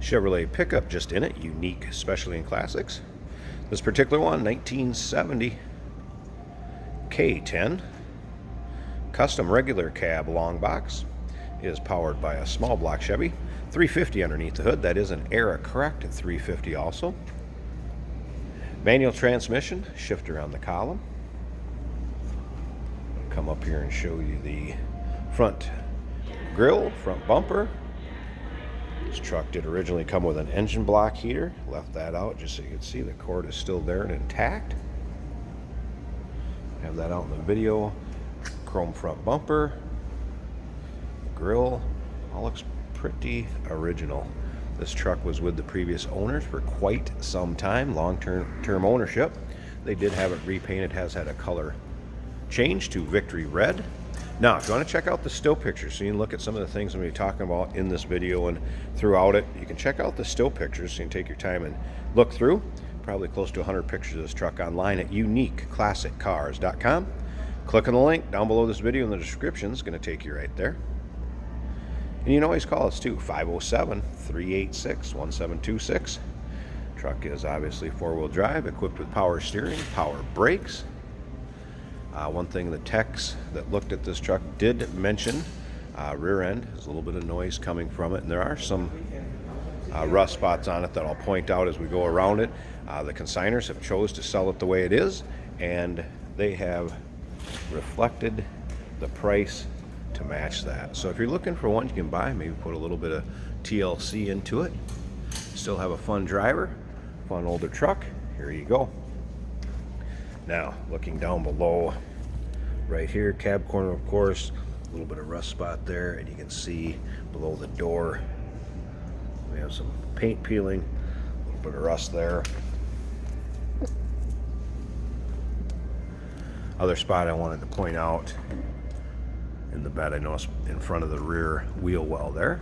Chevrolet pickup just in it, unique, especially in classics. This particular one, 1970 K10, custom regular cab long box, is powered by a small block Chevy, 350 underneath the hood. That is an era correct 350 also. Manual transmission, shifter on the column. I'll come up here and show you the front grille, front bumper. This truck did originally come with an engine block heater. Left that out just so you can see the cord is still there and intact. Have that out in the video. Chrome front bumper, grille, all looks pretty original. This truck was with the previous owners for quite some time, long-term ownership. They did have it repainted, has had a color change to Victory Red. Now, if you want to check out the still pictures, so you can look at some of the things I'm going to be talking about in this video and throughout it, you can check out the still pictures, so you can take your time and look through. Probably close to 100 pictures of this truck online at uniqueclassiccars.com. Click on the link down below this video in the description. It's going to take you right there. And you can always call us too, 507-386-1726. Truck is obviously four-wheel drive, equipped with power steering, power brakes. One thing the techs that looked at this truck did mention, rear end, there's a little bit of noise coming from it, and there are some rust spots on it that I'll point out as we go around it. The consigners have chose to sell it the way it is, and they have reflected the price to match that. So if you're looking for one you can buy, maybe put a little bit of TLC into it, still have a fun driver, fun older truck, here you go. Now, looking down below, right here, cab corner, of course, a little bit of rust spot there, and you can see below the door, we have some paint peeling, a little bit of rust there. Other spot I wanted to point out in the bed, I noticed in front of the rear wheel well there.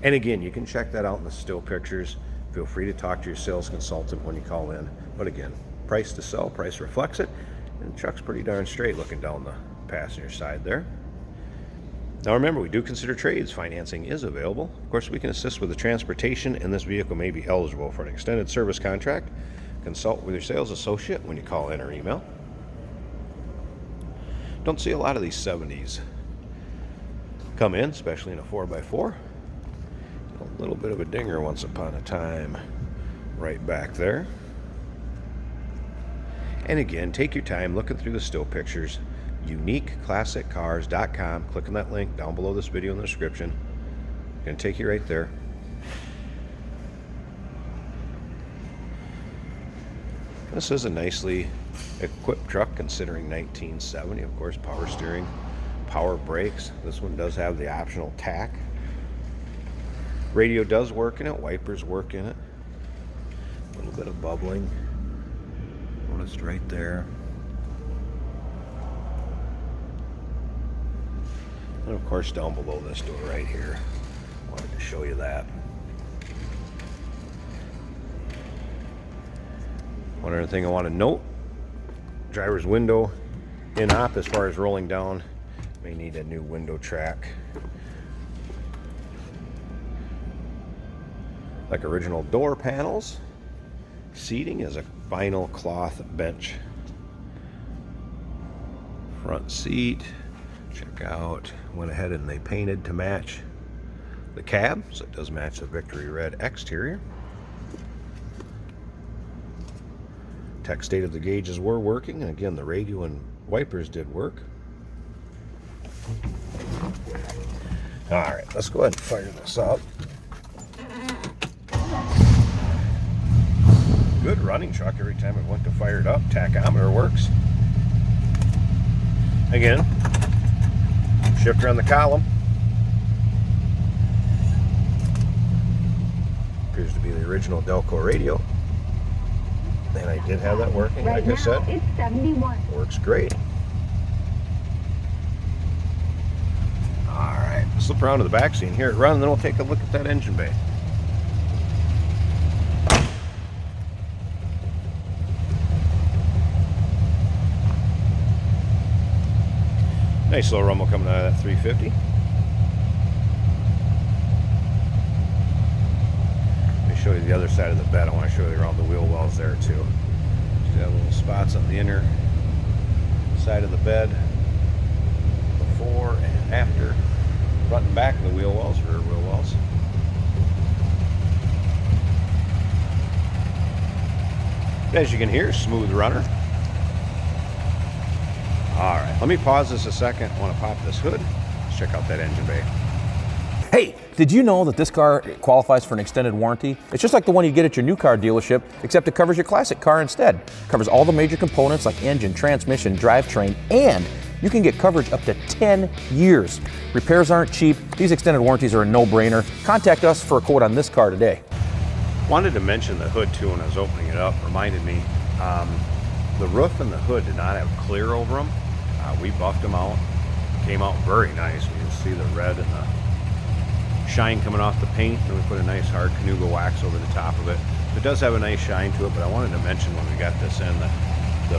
And again, you can check that out in the still pictures. Feel free to talk to your sales consultant when you call in. But again, price to sell, price reflects it, and the truck's pretty darn straight looking down the passenger side there. Now remember, we do consider trades. Financing is available. Of course, we can assist with the transportation, and this vehicle may be eligible for an extended service contract. Consult with your sales associate when you call in or email. Don't see a lot of these 70s come in, especially in a 4x4. A little bit of a dinger once upon a time right back there. And again, take your time looking through the still pictures. uniqueclassiccars.com. Click on that link down below this video in the description. Going to take you right there. This is a nicely equipped truck considering 1970. Of course, power steering, power brakes. This one does have the optional tack. Radio does work in it, wipers work in it. A little bit of bubbling. Noticed right there. And of course down below this door right here. Wanted to show you that. One other thing I want to note, driver's window in op as far as rolling down, may need a new window track. Like original door panels, seating is a vinyl cloth bench. Front seat, check out, went ahead and they painted to match the cab, so it does match the Victory Red exterior. Tech stated the gauges were working, and again the radio and wipers did work. Alright, let's go ahead and fire this up. Good running truck. Every time it went to fire it up, tachometer works. Again, shifter on the column. Appears to be the original Delco radio. And I did have that working, like I said. It's 71. Works great. Alright, slip around to the back seat and hear it run, and then we'll take a look at that engine bay. Nice little rumble coming out of that 350. the other side of the bed. I want to show you around the wheel wells there too. Just got little spots on the inner side of the bed, before and after, front and back of the wheel wells, rear wheel wells. As you can hear, smooth runner. All right, let me pause this a second. I want to pop this hood. Let's check out that engine bay. Hey, did you know that this car qualifies for an extended warranty? It's just like the one you get at your new car dealership, except it covers your classic car instead. It covers all the major components like engine, transmission, drivetrain, and you can get coverage up to 10 years. Repairs aren't cheap. These extended warranties are a no-brainer. Contact us for a quote on this car today. Wanted to mention the hood too when I was opening it up. Reminded me, the roof and the hood did not have clear over them. We buffed them out. Came out very nice. You can see the red and the shine coming off the paint, and we put a nice hard Canuga wax over the top of it. It does have a nice shine to it, but I wanted to mention when we got this in, the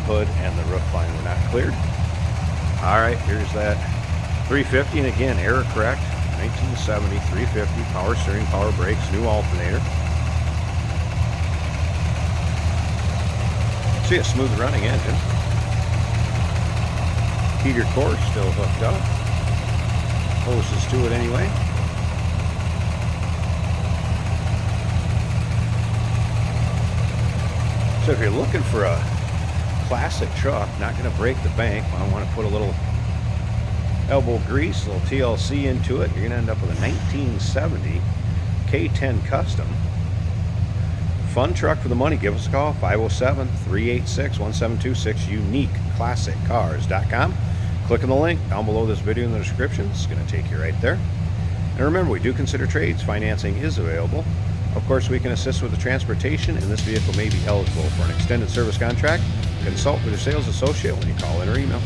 hood and the roof line were not cleared. All right, here's that 350, and again, error correct, 1970, 350, power steering, power brakes, new alternator. See a smooth running engine. Heater core still hooked up. Hoses to it anyway. So if you're looking for a classic truck, not going to break the bank, I want to put a little elbow grease, a little TLC into it, you're going to end up with a 1970 K10 Custom. Fun truck for the money. Give us a call, 507-386-1726, uniqueclassiccars.com. Click on the link down below this video in the description. It's going to take you right there. And remember, we do consider trades. Financing is available. Of course, we can assist with the transportation, and this vehicle may be eligible for an extended service contract. Consult with your sales associate when you call in or email.